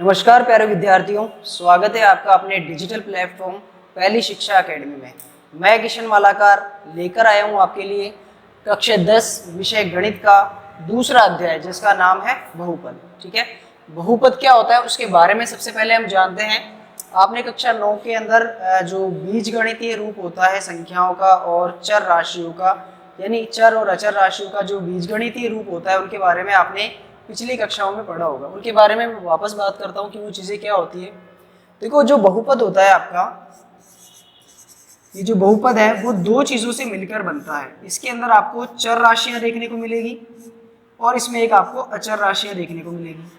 नमस्कार प्यारे विद्यार्थियों, स्वागत है आपका अपने डिजिटल प्लेटफॉर्म पहली शिक्षा एकेडमी में। मैं किशन मालाकार लेकर आया हूं आपके लिए कक्षा 10 विषय गणित का दूसरा अध्याय जिसका नाम है बहुपद। ठीक है, बहुपद क्या होता है उसके बारे में सबसे पहले हम जानते हैं। आपने कक्षा 9 के अंदर जो बीजगणितीय रूप होता है संख्याओं का और चर राशियों का, यानी चर और अचर राशियों का जो बीजगणितीय रूप होता है उनके बारे में आपने पिछली कक्षाओं में पढ़ा होगा। उनके बारे में मैं वापस बात करता हूँ कि वो चीज़ें क्या होती है। देखो, जो बहुपद होता है आपका, ये जो बहुपद है वो दो चीज़ों से मिलकर बनता है। इसके अंदर आपको चर राशियां देखने को मिलेगी और इसमें एक आपको अचर राशियां देखने को मिलेगी।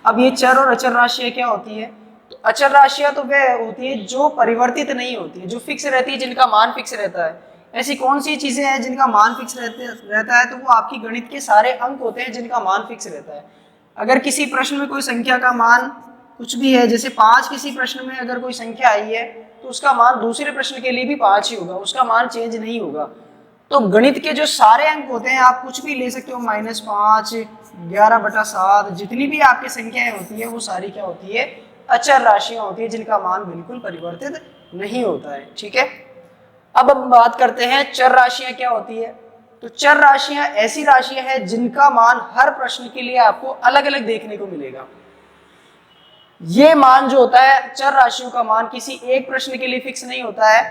अब ये चर और अचर राशियां क्या होती है? तो अचर राशियां तो वह होती है जो परिवर्तित नहीं होती है, जो फिक्स रहती है, जिनका मान फिक्स रहता है। ऐसी कौन सी चीजें हैं जिनका मान फिक्स रहता है? तो वो आपकी गणित के सारे अंक होते हैं जिनका मान फिक्स रहता है। अगर किसी प्रश्न में कोई संख्या का मान कुछ भी है, जैसे 5 किसी प्रश्न में अगर कोई संख्या आई है तो उसका मान दूसरे प्रश्न के लिए भी 5 ही होगा, उसका मान चेंज नहीं होगा। तो गणित के जो सारे अंक होते हैं आप कुछ भी ले सकते हो, -5, 11/7, जितनी भी आपकी संख्याएं होती है वो सारी क्या होती है? अचर राशियां होती है जिनका मान बिल्कुल परिवर्तित नहीं होता है। ठीक है, अब हम बात करते हैं चर राशियां क्या होती है। तो चर राशियां ऐसी राशियां हैं जिनका मान हर प्रश्न के लिए आपको अलग अलग देखने को मिलेगा। ये मान जो होता है, चर राशियों का मान किसी एक प्रश्न के लिए फिक्स नहीं होता है।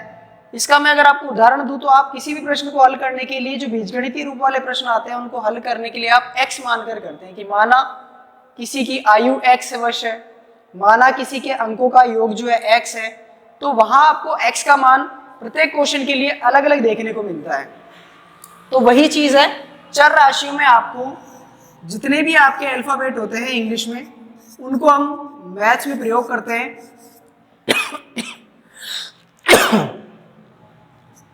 इसका मैं अगर आपको उदाहरण दूं तो आप किसी भी प्रश्न को हल करने के लिए जो बीजगणितीय रूप वाले प्रश्न आते हैं उनको हल करने के लिए आप x मानकर करते हैं कि माना किसी की आयु x वर्ष है, माना किसी के अंकों का योग जो है x है, तो वहां आपको x का मान प्रत्येक क्वेश्चन के लिए अलग अलग देखने को मिलता है। तो वही चीज है चर राशियों में, आपको जितने भी आपके अल्फाबेट होते हैं इंग्लिश में उनको हम मैथ्स में प्रयोग करते हैं।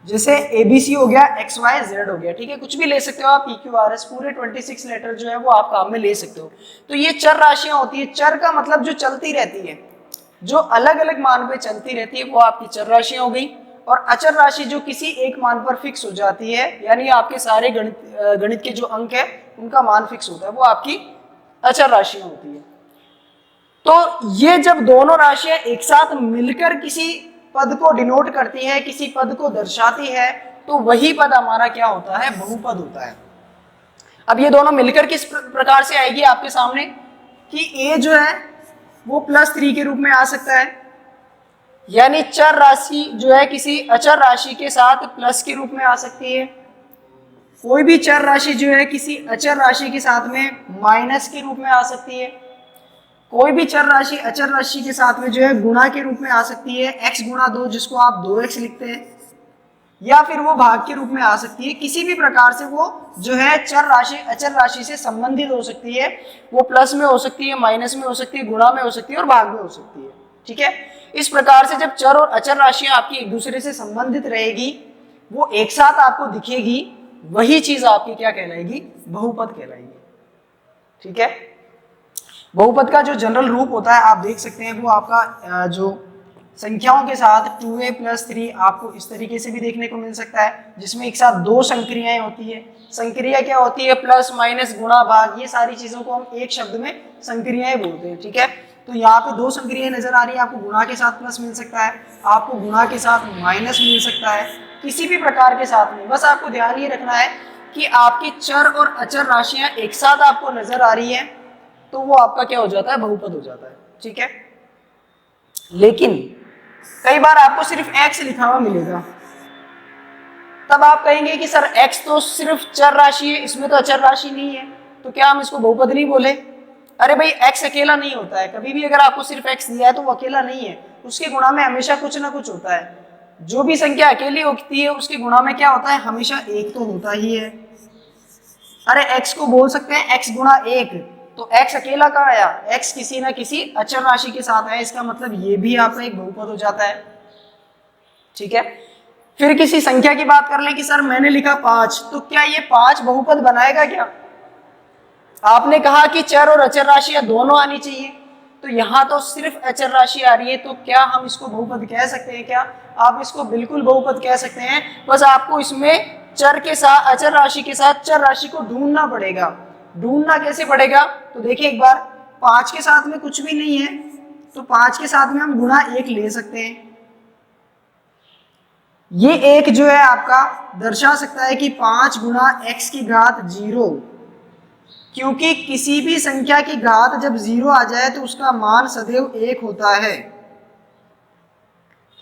जैसे ABC हो गया, XYZ हो गया। ठीक है, कुछ भी ले सकते हो आप, PQRS पूरे 26 लेटर जो है वो आप काम में ले सकते हो। तो ये चर राशियां होती है। चर का मतलब जो चलती रहती है, जो अलग अलग मान पे चलती रहती है, वो आपकी चर राशियां हो गई। और अचर राशि जो किसी एक मान पर फिक्स हो जाती है, यानी आपके सारे गणित के जो अंक है उनका मान फिक्स होता है, वो आपकी अचर राशियां होती है। तो ये जब दोनों राशियां एक साथ मिलकर किसी पद को डिनोट करती है, किसी पद को दर्शाती है, तो वही पद हमारा क्या होता है? बहुपद होता है। अब ये दोनों मिलकर किस प्रकार से आएगी आपके सामने कि a जो है वो +3 के रूप में आ सकता है, यानी चर राशि जो है किसी अचर राशि के साथ प्लस के रूप में आ सकती है। कोई भी चर राशि जो है किसी अचर राशि के साथ में माइनस के रूप में आ सकती है। कोई भी चर राशि अचर राशि के साथ में जो है गुणा के रूप में आ सकती है, x गुणा 2 जिसको आप 2x लिखते हैं, या फिर वो भाग के रूप में आ सकती है। किसी भी प्रकार से वो जो है चर राशि अचर राशि से संबंधित हो सकती है। वो प्लस में हो सकती है, माइनस में हो सकती है, गुणा में हो सकती है और भाग में हो सकती है। ठीक है, इस प्रकार से जब चर और अचर राशियां आपकी एक दूसरे से संबंधित रहेगी, वो एक साथ आपको दिखेगी, वही चीज आपकी क्या कहलाएगी? बहुपद कहलाएगी। ठीक है, बहुपद का जो जनरल रूप होता है आप देख सकते हैं, वो आपका जो संख्याओं के साथ 2a + 3 आपको इस तरीके से भी देखने को मिल सकता है, जिसमें एक साथ दो संक्रियाएं होती है। संक्रिया क्या होती है? प्लस, माइनस, गुणा, भाग, ये सारी चीजों को हम एक शब्द में संक्रियाएं बोलते हैं। ठीक है, तो यहाँ पे दो संक्रियाएं नजर आ रही है। आपको गुणा के साथ प्लस मिल सकता है, आपको गुणा के साथ माइनस मिल सकता है, किसी भी प्रकार के साथ में। बस आपको ध्यान ये रखना है कि आपकी चर और अचर राशियां एक साथ आपको नजर आ रही है, तो वो आपका क्या हो जाता है? बहुपद हो जाता है। ठीक है, लेकिन कई बार आपको सिर्फ x लिखा हुआ मिलेगा, तब आप कहेंगे कि सर x तो सिर्फ चर राशि है, इसमें तो अचर राशि नहीं है, तो क्या हम इसको बहुपद नहीं बोले? अरे भाई, x अकेला नहीं होता है। कभी भी अगर आपको सिर्फ x दिया है तो वो अकेला नहीं है, उसके गुणा में हमेशा कुछ ना कुछ होता है। जो भी संख्या अकेली होती है उसके गुणा में क्या होता है? हमेशा एक तो होता ही है। अरे x को बोल सकते हैं x गुणा 1, तो x अकेला कहाँ आया? x किसी ना किसी अचर राशि के साथ है, इसका मतलब ये भी आपका एक बहुपद हो जाता है। ठीक है, फिर किसी संख्या की बात कर लें कि सर मैंने लिखा 5, तो क्या ये 5 बहुपद बनाएगा क्या? आपने कहा कि चर और अचर राशियां दोनों आनी चाहिए, तो यहाँ तो सिर्फ अचर राशि आ रही है, तो क्या हम इसको बहुपद कह सकते हैं? क्या आप इसको बिल्कुल बहुपद कह सकते हैं। बस आपको इसमें चर के साथ अचर राशि के साथ चर राशि को ढूंढना पड़ेगा। ढूंढना कैसे पड़ेगा? तो देखिए एक बार, 5 के साथ में कुछ भी नहीं है, तो 5 के साथ में हम गुणा 1 ले सकते हैं। ये एक जो है आपका दर्शा सकता है कि 5 गुणा x की घात 0, क्योंकि किसी भी संख्या की घात जब 0 आ जाए तो उसका मान सदैव 1 होता है।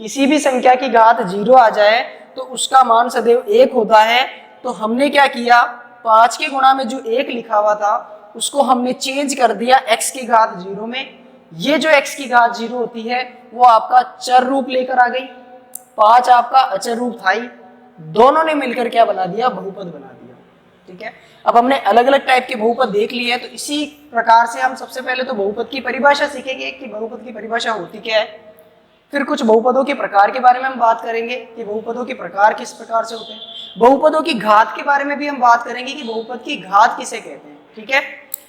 किसी भी संख्या की घात 0 आ जाए तो उसका मान सदैव 1 होता है। तो हमने क्या किया, 5 के गुणा में जो 1 लिखा हुआ था उसको हमने चेंज कर दिया x की घात 0 में। ये जो x की घात 0 होती है वो आपका चर रूप लेकर आ गई, 5 आपका अचर रूप था ही, दोनों ने मिलकर क्या बना दिया, बहुपद बना दिया। ठीक है, अब हमने अलग अलग टाइप के बहुपद देख लिए हैं, तो इसी प्रकार से हम सबसे पहले तो बहुपद की परिभाषा सीखेंगे कि बहुपद की परिभाषा होती क्या है। फिर कुछ बहुपदों के प्रकार के बारे में हम बात करेंगे कि बहुपदों के प्रकार किस प्रकार से होते हैं। बहुपदों की घात के बारे में भी हम बात करेंगे कि बहुपद की घात किसे कहते हैं। ठीक है।